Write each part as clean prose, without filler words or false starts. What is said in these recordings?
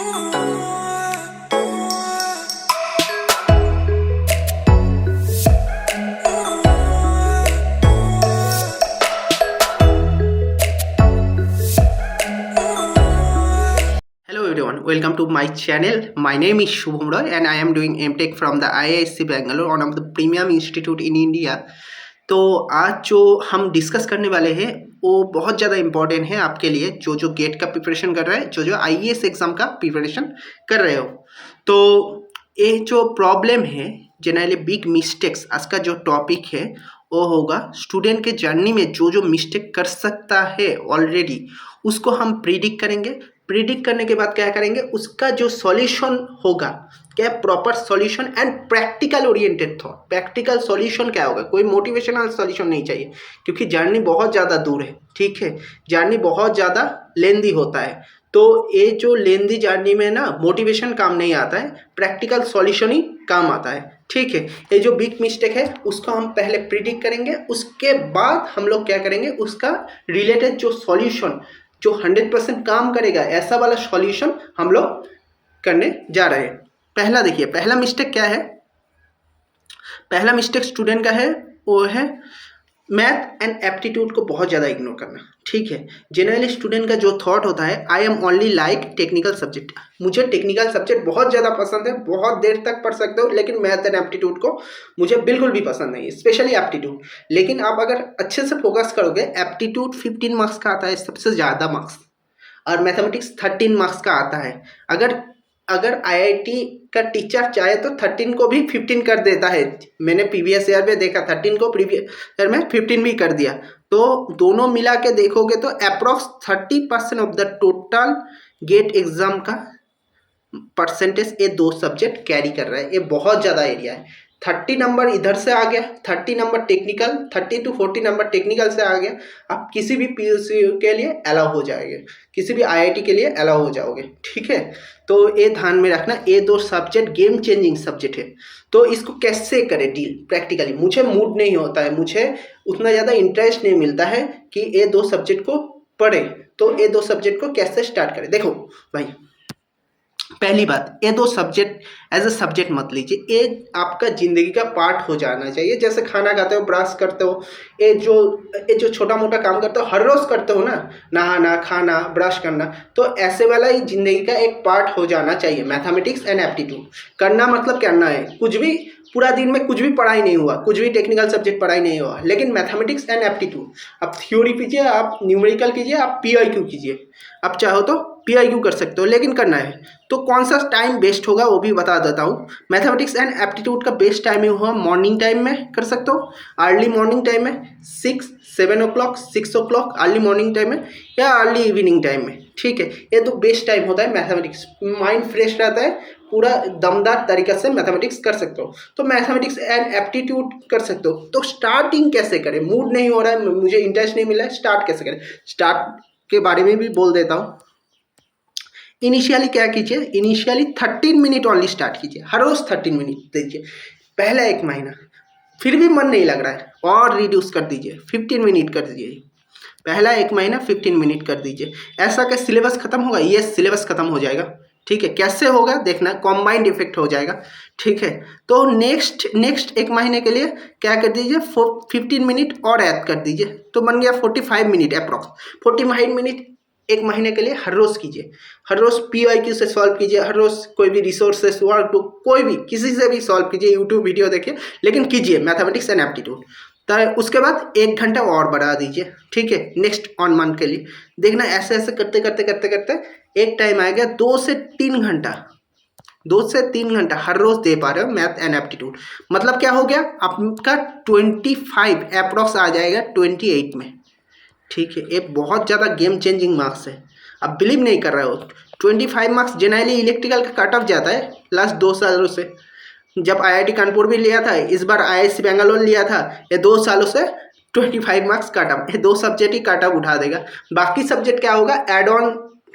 Hello everyone, welcome to my channel. My name is Shubham Roy and I am doing MTech from the IISc Bangalore, one of the premium institute in India. तो आज जो हम discuss करने वाले हैं वो बहुत ज़्यादा इम्पोर्टेंट है आपके लिए, जो गेट का प्रिपरेशन कर रहे हैं, जो IAS एग्ज़ाम का प्रिपरेशन कर रहे हो। तो ये जो प्रॉब्लम है, जनरली बिग मिस्टेक्स, आज का जो टॉपिक है वो होगा स्टूडेंट के जर्नी में जो मिस्टेक कर सकता है ऑलरेडी, उसको हम प्रिडिक्ट करेंगे। प्रिडिक्ट करने के बाद क्या करेंगे, उसका जो सॉल्यूशन होगा, क्या proper solution and practical oriented thought. Practical solution क्या होगा, कोई मोटिवेशनल सॉल्यूशन नहीं चाहिए, क्योंकि जर्नी बहुत ज़्यादा दूर है, ठीक है, जर्नी बहुत ज़्यादा लेंदी होता है। तो ये जो लेंदी जर्नी में ना मोटिवेशन काम नहीं आता है, प्रैक्टिकल सॉल्यूशन ही काम आता है, ठीक है। ये जो बिग मिस्टेक है उसको हम पहले प्रिडिक्ट करेंगे, उसके बाद हम लोग क्या करेंगे, उसका रिलेटेड जो सॉल्यूशन जो 100% काम करेगा, ऐसा वाला सॉल्यूशन हम लोग करने जा रहे हैं। पहला देखिए, पहला मिस्टेक क्या है, पहला मिस्टेक स्टूडेंट का है वो है मैथ एंड एप्टीट्यूड को बहुत ज़्यादा इग्नोर करना, ठीक है। जनरली स्टूडेंट का जो थॉट होता है, I am only like technical subject, मुझे टेक्निकल सब्जेक्ट बहुत ज़्यादा पसंद है, बहुत देर तक पढ़ सकते हो, लेकिन मैथ एंड एप्टीट्यूड को मुझे बिल्कुल भी पसंद नहीं है, स्पेशली एप्टीट्यूड। लेकिन आप अगर अच्छे से फोकस करोगे, एप्टीट्यूड 15 मार्क्स का आता है, सबसे ज़्यादा मार्क्स, और मैथमेटिक्स 13 मार्क्स का आता है। अगर आईआईटी का टीचर चाहे तो 13 को भी 15 कर देता है। मैंने प्रीवियस ईयर में देखा, 13 को प्रीवियस ईयर में 15 भी कर दिया। तो दोनों मिला के देखोगे तो approx 30% of the total GATE exam का परसेंटेज ये दो सब्जेक्ट कैरी कर रहा है। ये बहुत ज़्यादा एरिया है। 30 नंबर इधर से आ गया, 30 number technical, 30 to 40 number technical से आ गया, आप किसी भी पीयूसी के लिए अलाउ हो जाएंगे, किसी भी आईआईटी के लिए अलाउ हो जाओगे, ठीक है। तो ये ध्यान में रखना, ये दो सब्जेक्ट गेम चेंजिंग सब्जेक्ट है। तो इसको कैसे करें डील प्रैक्टिकली, मुझे मूड नहीं होता है, मुझे उतना ज़्यादा इंटरेस्ट नहीं मिलता है कि ये दो सब्जेक्ट को पढ़े। तो ये दो सब्जेक्ट को कैसे स्टार्ट करें, देखो भाई, पहली बात, ये दो सब्जेक्ट एज ए सब्जेक्ट मत लीजिए, ये आपका ज़िंदगी का पार्ट हो जाना चाहिए। जैसे खाना खाते हो, ब्रश करते हो, ये जो छोटा मोटा काम करते हो, हर रोज़ करते हो ना, नहाना, खाना, ब्रश करना, तो ऐसे वाला ही ज़िंदगी का एक पार्ट हो जाना चाहिए। मैथमेटिक्स एंड एप्टीट्यूड करना मतलब करना है, कुछ भी पूरा दिन में कुछ भी पढ़ाई नहीं हुआ, कुछ भी टेक्निकल सब्जेक्ट पढ़ाई नहीं हुआ, लेकिन मैथमेटिक्स एंड एप्टीट्यूड आप थ्योरी कीजिए, आप न्यूमेरिकल कीजिए, आप पीआईक्यू कीजिए, आप चाहो तो पीआईक्यू कर सकते हो, लेकिन करना है। तो कौन सा टाइम बेस्ट होगा वो भी बता देता हूँ। मैथमेटिक्स एंड एप्टीट्यूड का बेस्ट टाइमिंग हुआ मॉर्निंग टाइम में कर सकते हो, अर्ली मॉर्निंग टाइम में 7 o'clock 6 o'clock early morning time में, या अर्ली इवनिंग टाइम में, ठीक है। ये तो बेस्ट टाइम होता है मैथमेटिक्स, माइंड फ्रेश रहता है, पूरा दमदार तरीके से मैथमेटिक्स कर सकते हो। तो मैथमेटिक्स एंड एप्टीट्यूड कर सकते हो। तो स्टार्टिंग कैसे करें, मूड नहीं हो रहा है, मुझे इंटरेस्ट नहीं मिला है, स्टार्ट कैसे करें, स्टार्ट के बारे में भी बोल देता हूँ। इनिशियली क्या कीजिए, इनिशियली 13 मिनट ओनली स्टार्ट कीजिए, हर रोज़ 13 मिनट दीजिए। पहला 1 महीना फिर भी मन नहीं लग रहा है, और रिड्यूस कर दीजिए, 15 मिनट कर दीजिए। पहला 1 महीना 15 मिनट कर दीजिए। ऐसा क्या सिलेबस खत्म होगा? ये सिलेबस खत्म हो जाएगा, ठीक है। कैसे होगा देखना, कॉम्बाइंड इफेक्ट हो जाएगा, ठीक है। तो नेक्स्ट 1 महीने के लिए क्या कर दीजिए, 15 मिनट और ऐड कर दीजिए, तो बन गया 45 मिनट अप्रॉक्स। 45 मिनट 1 महीने के लिए हर रोज़ कीजिए, हर रोज़ पीआईक्यू से सॉल्व कीजिए, हर रोज़ कोई भी रिसोर्सेस वर्कबुक कोई भी किसी से भी सॉल्व कीजिए, यूट्यूब वीडियो देखिए, लेकिन कीजिए मैथमेटिक्स एंड एप्टीट्यूड। तो उसके बाद 1 घंटा और बढ़ा दीजिए, ठीक है, नेक्स्ट 1 मंथ के लिए। देखना ऐसे ऐसे करते करते करते करते एक टाइम आएगा 2 से 3 घंटा, 2 से 3 घंटा हर रोज़ दे पा रहे हो मैथ एंड एप्टीट्यूड। मतलब क्या हो गया, आपका 25 अप्रॉक्स आ जाएगा 28 में, ठीक है। ये बहुत ज़्यादा गेम चेंजिंग मार्क्स है, आप बिलीव नहीं कर रहे हो। 25 मार्क्स जनरली इलेक्ट्रिकल का कट ऑफ जाता है लास्ट 2 सालों से। जब आईआईटी कानपुर भी लिया था, इस बार आईआईएससी बेंगलोर लिया था, ये 2 सालों से 25 मार्क्स कट ऑफ, ये 2 सब्जेक्ट ही कट ऑफ उठा देगा। बाकी सब्जेक्ट क्या होगा, एड ऑन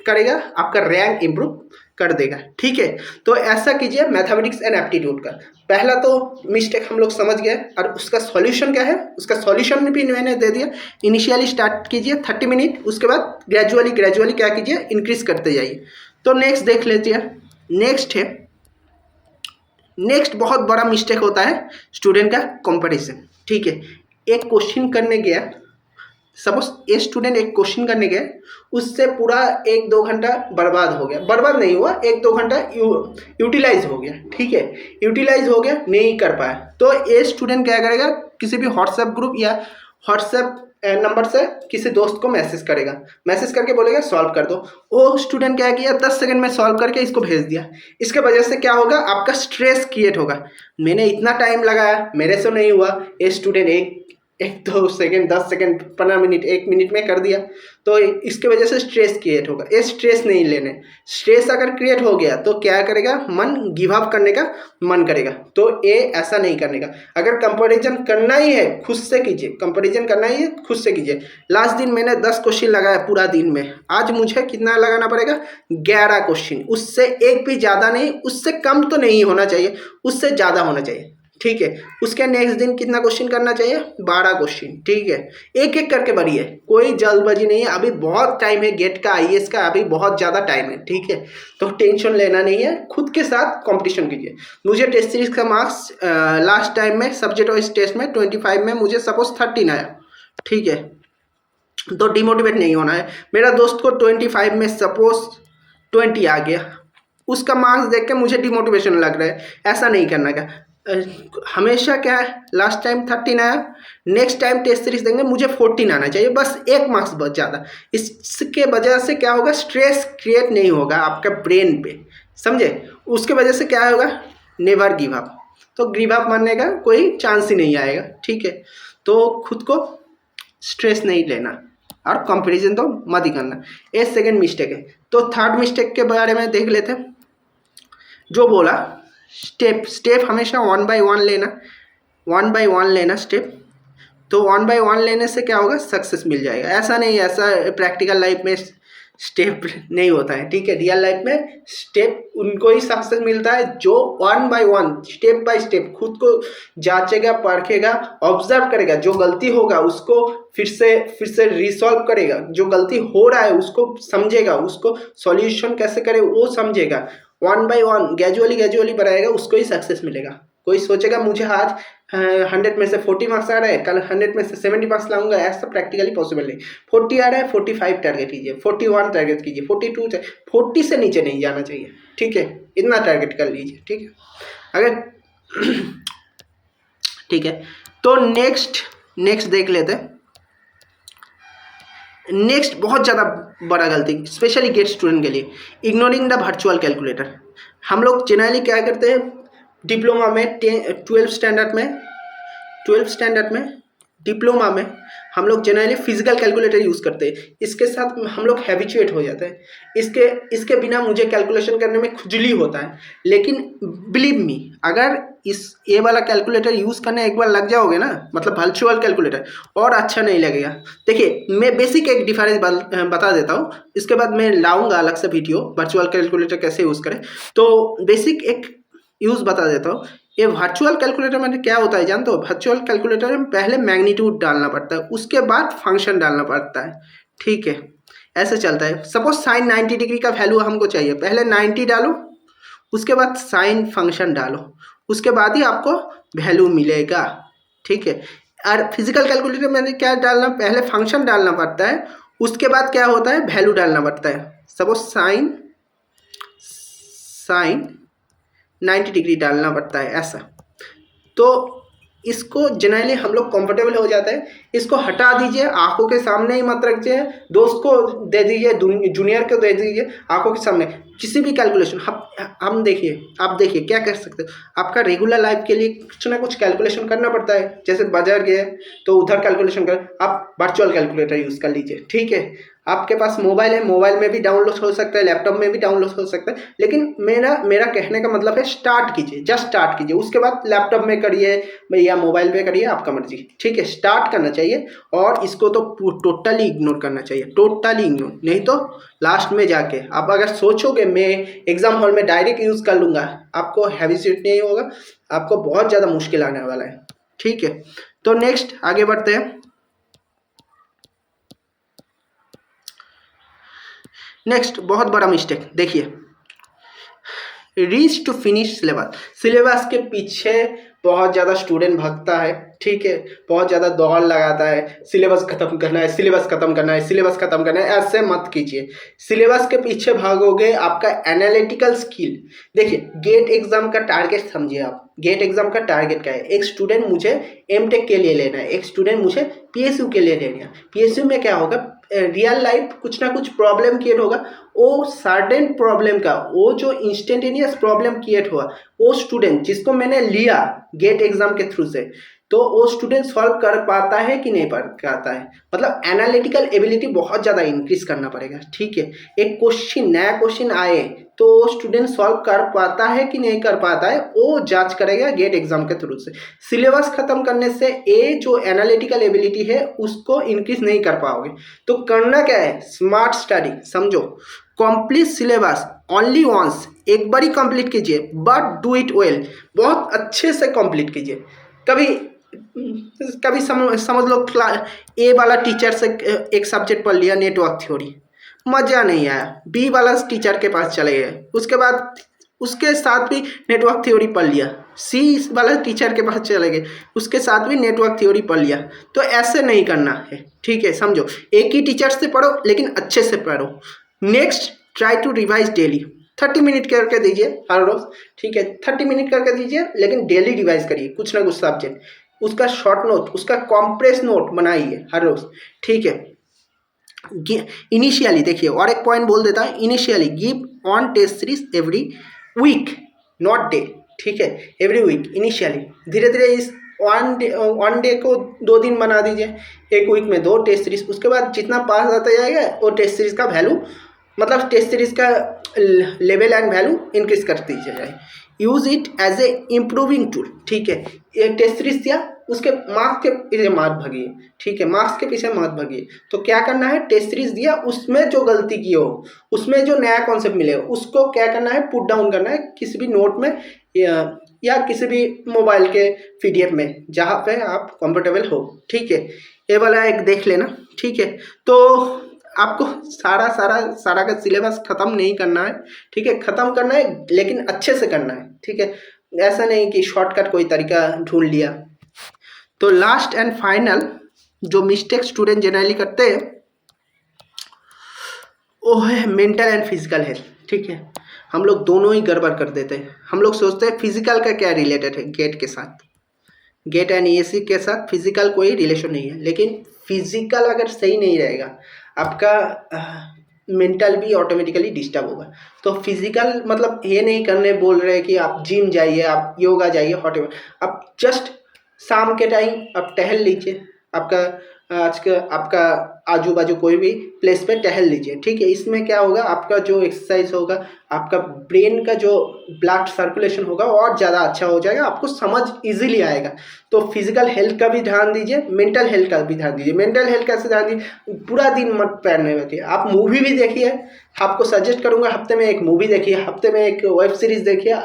करेगा, आपका रैंक इम्प्रूव कर देगा। ठीक है, तो ऐसा कीजिए मैथमेटिक्स एंड एप्टीट्यूड का। पहला तो मिस्टेक हम लोग समझ गए, और उसका सॉल्यूशन क्या है, उसका सॉल्यूशन भी मैंने दे दिया। इनिशियली स्टार्ट कीजिए 30 मिनट, उसके बाद ग्रेजुअली क्या कीजिए, इंक्रीज करते जाइए। तो नेक्स्ट देख लीजिए। नेक्स्ट बहुत बड़ा मिस्टेक होता है स्टूडेंट का कंपटीशन। ठीक है, एक क्वेश्चन करने गया, सपोज ए स्टूडेंट एक क्वेश्चन करने गया, उससे पूरा 1-2 घंटा बर्बाद हो गया, बर्बाद नहीं हुआ, 1-2 घंटा यूटिलाइज हो गया। ठीक है, यूटिलाइज हो गया, नहीं कर पाया, तो ए स्टूडेंट क्या करेगा, किसी भी व्हाट्सएप ग्रुप या व्हाट्सएप नंबर से किसी दोस्त को मैसेज करेगा, मैसेज करके बोलेगा सॉल्व कर दो। वो स्टूडेंट क्या किया, 10 सेकंड में सॉल्व करके इसको भेज दिया। इसके वजह से क्या होगा, आपका स्ट्रेस क्रिएट होगा, मैंने इतना टाइम लगाया, मेरे से नहीं हुआ, ये स्टूडेंट एक 2 सेकंड, 10 सेकंड, 15 मिनट, 1 मिनट में कर दिया, तो इसके वजह से स्ट्रेस क्रिएट होगा। ये स्ट्रेस नहीं लेने, स्ट्रेस अगर क्रिएट हो गया तो क्या करेगा, मन गिव अप करने का मन करेगा, तो ये ऐसा नहीं करने का। अगर कंपैरिजन करना ही है खुद से कीजिए, कंपैरिजन करना ही है खुद से कीजिए। लास्ट दिन मैंने 10 क्वेश्चन लगाया पूरा दिन में, आज मुझे कितना लगाना पड़ेगा, 11 क्वेश्चन, उससे एक भी ज़्यादा नहीं, उससे कम तो नहीं होना चाहिए, उससे ज़्यादा होना चाहिए। ठीक है, उसके नेक्स्ट दिन कितना क्वेश्चन करना चाहिए, 12 क्वेश्चन। ठीक है, एक एक करके बढ़िए, कोई जल्दबाजी नहीं है, अभी बहुत टाइम है, गेट का, आईएएस का अभी बहुत ज़्यादा टाइम है। ठीक है, तो टेंशन लेना नहीं है, खुद के साथ कंपटीशन कीजिए। मुझे टेस्ट सीरीज का मार्क्स लास्ट टाइम में सब्जेक्ट वाइज टेस्ट में 25 में मुझे सपोज 13 आया। ठीक है, तो डिमोटिवेट नहीं होना है। मेरा दोस्त को 25 में सपोज 20 आ गया, उसका मार्क्स देख के मुझे डिमोटिवेशन लग रहा है, ऐसा नहीं करना का। हमेशा क्या है, लास्ट टाइम 13 आया, नेक्स्ट टाइम टेस्ट सीरीज देंगे मुझे 14 आना चाहिए, बस 1 मार्क्स बहुत ज़्यादा। इसके वजह से क्या होगा, स्ट्रेस क्रिएट नहीं होगा आपका ब्रेन पे, समझे। उसके वजह से क्या होगा, नेवर गिव अप, तो गिव अप मानने का कोई चांस ही नहीं आएगा। ठीक है, तो खुद को स्ट्रेस नहीं लेना और कंपैरिजन तो मत ही करना, ये सेकंड मिस्टेक है। तो थर्ड मिस्टेक के बारे में देख लेते हैं। जो बोला स्टेप हमेशा 1 बाय 1 लेना, 1 बाय 1 लेना स्टेप। तो 1 बाय 1 लेने से क्या होगा, सक्सेस मिल जाएगा। ऐसा नहीं, ऐसा प्रैक्टिकल लाइफ में स्टेप नहीं होता है। ठीक है, रियल लाइफ में स्टेप उनको ही सक्सेस मिलता है जो 1 बाय 1 स्टेप बाय स्टेप खुद को जांचेगा, परखेगा, ऑब्जर्व करेगा, जो गलती होगा उसको फिर से रिसॉल्व करेगा, जो गलती हो रहा है उसको समझेगा, उसको सॉल्यूशन कैसे करे वो समझेगा। 1 बाय 1 ग्रेजुअली बढ़ाएगा, उसको ही सक्सेस मिलेगा। कोई सोचेगा मुझे आज 100 में से 40 मार्क्स आ रहा है, कल 100 में से 70 मार्क्स लाऊंगा, ऐसा प्रैक्टिकली पॉसिबल नहीं। 40 आ रहा है, 45 टारगेट कीजिए, 41 टारगेट कीजिए, 42 40 से नीचे नहीं जाना चाहिए। ठीक है, इतना टारगेट कर लीजिए। ठीक है, अगर ठीक है, तो नेक्स्ट देख लेते हैं। नेक्स्ट बहुत ज़्यादा बड़ा गलती स्पेशली गेट स्टूडेंट के लिए, इग्नोरिंग द वर्चुअल कैलकुलेटर। हम लोग जनरली क्या करते हैं, डिप्लोमा में 12th स्टैंडर्ड में डिप्लोमा में हम लोग जनरली फिजिकल कैलकुलेटर यूज़ करते हैं। इसके साथ हम लोग हैबिचुएट हो जाते हैं। इसके बिना मुझे कैलकुलेशन करने में खुजली होता है। लेकिन बिलीव मी, अगर ये वाला कैलकुलेटर यूज़ करने एक बार लग जाओगे ना, मतलब वर्चुअल कैलकुलेटर, और अच्छा नहीं लगेगा। देखिए, मैं बेसिक एक डिफरेंस बता देता हूँ, इसके बाद मैं लाऊंगा अलग से वीडियो वर्चुअल कैलकुलेटर कैसे यूज़ करें। तो बेसिक एक यूज़ बता देता हूँ। ये वर्चुअल कैलकुलेटर में क्या होता है जानते हो, वर्चुअल कैलकुलेटर में पहले मैग्नीट्यूड डालना पड़ता है, उसके बाद फंक्शन डालना पड़ता है। ठीक है, ऐसे चलता है। सपोज साइन 90 डिग्री का वैल्यू हमको चाहिए, पहले 90 डालो, उसके बाद साइन फंक्शन डालो, उसके बाद ही आपको वैल्यू मिलेगा। ठीक है, और फिजिकल कैलकुलेटर में क्या डालना, पहले फंक्शन डालना पड़ता है, उसके बाद क्या होता है, वैल्यू डालना पड़ता है। सपोज साइन 90 डिग्री डालना पड़ता है, ऐसा। तो इसको जनरली हम लोग कंफर्टेबल हो जाता है। इसको हटा दीजिए, आंखों के सामने ही मत रखिए, दोस्त को दे दीजिए, जूनियर को दे दीजिए, आंखों के सामने किसी भी कैलकुलेशन। आप देखिए क्या कर सकते हो। आपका रेगुलर लाइफ के लिए कुछ ना कुछ कैलकुलेशन करना पड़ता है, जैसे बाजार गए तो उधर कैलकुलेशन कर, आप वर्चुअल कैलकुलेटर यूज़ कर लीजिए। ठीक है, आपके पास मोबाइल है, मोबाइल में भी डाउनलोड हो सकता है, लैपटॉप में भी डाउनलोड हो सकता है, लेकिन मेरा कहने का मतलब है स्टार्ट कीजिए, जस्ट स्टार्ट कीजिए, उसके बाद लैपटॉप में करिए या मोबाइल पे करिए, आपका मर्जी, ठीक है। स्टार्ट करना चाहिए और इसको तो टोटली इग्नोर करना चाहिए, टोटली इग्नोर, नहीं तो लास्ट में जाके आप अगर सोचोगे मैं एग्जाम हॉल में डायरेक्ट यूज़ कर लूँगा, आपको हैबिचुएट नहीं होगा, आपको बहुत ज़्यादा मुश्किल आने वाला है, ठीक है। तो नेक्स्ट आगे बढ़ते हैं। नेक्स्ट बहुत बड़ा मिस्टेक देखिए, reach to finish syllabus. Syllabus के पीछे बहुत ज़्यादा स्टूडेंट भागता है, ठीक है, बहुत ज़्यादा दौड़ लगाता है, सिलेबस खत्म करना है, सिलेबस खत्म करना है, सिलेबस खत्म करना है, ऐसे मत कीजिए। सिलेबस के पीछे भागोगे, आपका एनालिटिकल स्किल, देखिए गेट एग्जाम का टारगेट समझिए आप, गेट एग्जाम का टारगेट क्या है, एक स्टूडेंट मुझे एमटेक के लिए लेना है, एक स्टूडेंट मुझे पीएसयू के लिए लेना है। पीएसयू में क्या होगा, रियल लाइफ कुछ ना कुछ प्रॉब्लम क्रिएट होगा, वो सर्टेन प्रॉब्लम का, वो जो इंस्टेंटेनियस प्रॉब्लम क्रिएट हुआ, वो स्टूडेंट जिसको मैंने लिया गेट एग्जाम के थ्रू से, तो वो स्टूडेंट सॉल्व कर पाता है कि नहीं पाता है, मतलब एनालिटिकल एबिलिटी बहुत ज़्यादा इंक्रीज करना पड़ेगा, ठीक है। एक क्वेश्चन, नया क्वेश्चन आए तो स्टूडेंट सॉल्व कर पाता है कि नहीं कर पाता है, वो जांच करेगा गेट एग्जाम के थ्रू से। सिलेबस खत्म करने से ये जो एनालिटिकल एबिलिटी है उसको इंक्रीज नहीं कर पाओगे। तो करना क्या है, स्मार्ट स्टडी, समझो, कंप्लीट सिलेबस ओनली वंस, एक बार ही कंप्लीट कीजिए, बट डू इट वेल, बहुत अच्छे से कंप्लीट कीजिए। कभी समझ लो ए वाला टीचर से एक सब्जेक्ट पढ़ लिया नेटवर्क थ्योरी, मज़ा नहीं आया, बी वाला टीचर के पास चले गए, उसके बाद उसके साथ भी नेटवर्क थ्योरी पढ़ लिया, सी वाला टीचर के पास चले गए, उसके साथ भी नेटवर्क थ्योरी पढ़ लिया। तो ऐसे नहीं करना है, ठीक है, समझो, एक ही टीचर से पढ़ो लेकिन अच्छे से पढ़ो। Next, try to revise daily, 30 minute करके दीजिए हर रोज़, ठीक है, 30 मिनट करके दीजिए, लेकिन डेली रिवाइज करिए कुछ ना कुछ सब्जेक्ट, उसका शॉर्ट नोट, उसका कॉम्प्रेस नोट बनाइए हर रोज़, ठीक है। इनिशियली देखिए, और एक पॉइंट बोल देता है, initially give on test series every week, not day, ठीक है, एवरी वीक इनिशियली। धीरे धीरे इस वन डे को 2 दिन बना दीजिए, एक वीक में 2 टेस्ट सीरीज, उसके बाद जितना पास आता जाएगा वो टेस्ट सीरीज का वैल्यू, मतलब टेस्ट सीरीज का लेवल एंड वैल्यू इंक्रीज करती जाए। Use it as a improving tool, ठीक है। एक टेस्ट सीरीज दिया, उसके मार्क्स के पीछे मत भागिए, ठीक है, मार्क्स के पीछे मत भागिए। तो क्या करना है, टेस्ट सीरीज दिया, उसमें जो गलती की हो, उसमें जो नया कॉन्सेप्ट मिले उसको क्या करना है, पुट डाउन करना है किसी भी नोट में या किसी भी मोबाइल के PDF में, जहाँ पे आप कंफर्टेबल हो, ठीक है। ये वाला एक देख लेना, ठीक है। तो आपको सारा का सिलेबस ख़त्म नहीं करना है, ठीक है, ख़त्म करना है लेकिन अच्छे से करना है, ठीक है, ऐसा नहीं कि शॉर्टकट कोई तरीका ढूंढ लिया। तो लास्ट एंड फाइनल जो मिस्टेक स्टूडेंट जनरली करते हैं वो है मेंटल एंड फिजिकल हेल्थ, ठीक है। हम लोग दोनों ही गड़बड़ कर देते हैं। हम लोग सोचते हैं फिजिकल का क्या रिलेटेड है गेट के साथ, गेट एंड ESE के साथ फिजिकल कोई रिलेशन नहीं है, लेकिन फिजिकल अगर सही नहीं रहेगा आपका मेंटल भी ऑटोमेटिकली डिस्टर्ब होगा। तो फिजिकल मतलब ये नहीं करने बोल रहे कि आप जिम जाइए, आप योगा जाइए, हॉट, आप जस्ट शाम के टाइम आप टहल लीजिए, आपका आजू बाजू कोई भी प्लेस पे टहल लीजिए, ठीक है। इसमें क्या होगा, आपका जो एक्सरसाइज होगा, आपका ब्रेन का जो ब्लड सर्कुलेशन होगा और ज़्यादा अच्छा हो जाएगा, आपको समझ इजीली आएगा। तो फिजिकल हेल्थ का भी ध्यान दीजिए, मेंटल हेल्थ का भी ध्यान दीजिए। मेंटल हेल्थ कैसे ध्यान दीजिए, पूरा दिन मत पैरने बैठिए, आप मूवी भी देखिए, आपको सजेस्ट करूँगा हफ्ते में एक मूवी देखिए, हफ्ते में एक वेब सीरीज़ देखिए,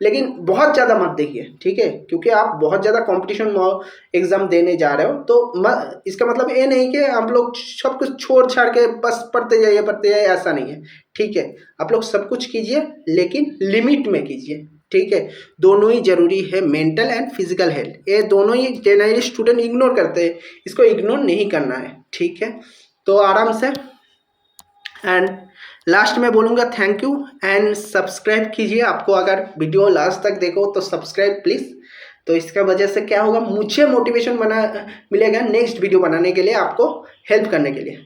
लेकिन बहुत ज़्यादा मत देखिए, ठीक है, क्योंकि आप बहुत ज़्यादा कॉम्पिटिशन एग्ज़ाम देने जा रहे हो। तो इसका मतलब ये नहीं कि आप लोग सब कुछ छोड़ छाड़ के बस पढ़ते जाइए, ऐसा नहीं है, ठीक है। आप लोग सब कुछ कीजिए लेकिन लिमिट में कीजिए, ठीक है। दोनों ही जरूरी है, मेंटल एंड फिजिकल हेल्थ, ये दोनों ही जनरली स्टूडेंट इग्नोर करते हैं, इसको इग्नोर नहीं करना है, ठीक है। तो आराम से, एंड लास्ट में बोलूँगा थैंक यू एंड सब्सक्राइब कीजिए। आपको अगर वीडियो लास्ट तक देखो तो सब्सक्राइब प्लीज़। तो इसका वजह से क्या होगा, मुझे मोटिवेशन मिलेगा नेक्स्ट वीडियो बनाने के लिए, आपको हेल्प करने के लिए।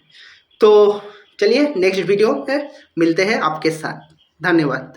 तो चलिए नेक्स्ट वीडियो में मिलते हैं आपके साथ, धन्यवाद।